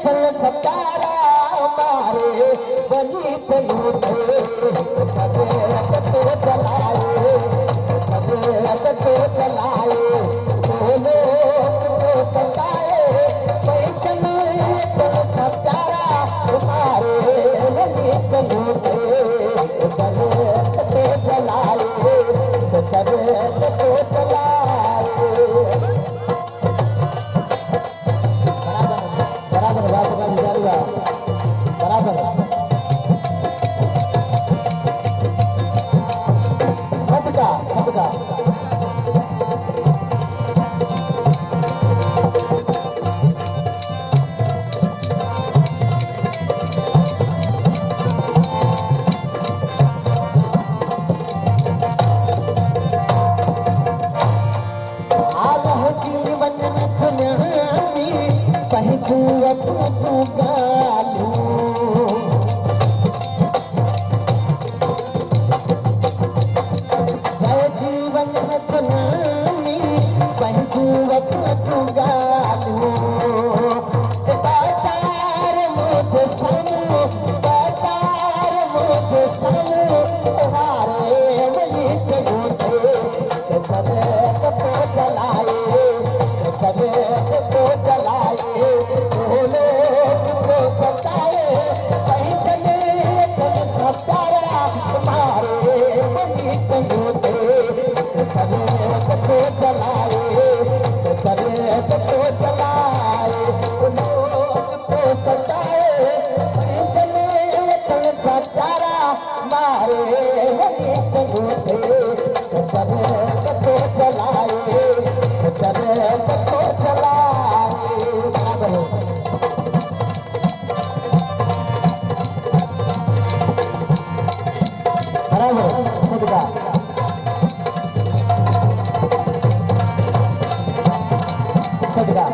तल सतारा मारे बनी तलू तो चलाए तो चलाए बोलो तो सताए पैचन तल सतारा मारे बनी तलू तो चलाए तो चलाए। बराबर सदका सदका आलह जीवन खुनानी पहचू अपू गालू जीवन खुनानी पहचू अपू गालू बाचार मुझे सामू बाचार मुझे सामू हारे वही तेरे तो चलाए तो चलाए बोलो तो सताए कहीं चले चल सतारा मारे बनी चलो तो चलाए तो चलाए तो सताए कहीं चले चल सतारा मारे बनी चलो तो चलाए तो चलाए। बराबर सदका सदका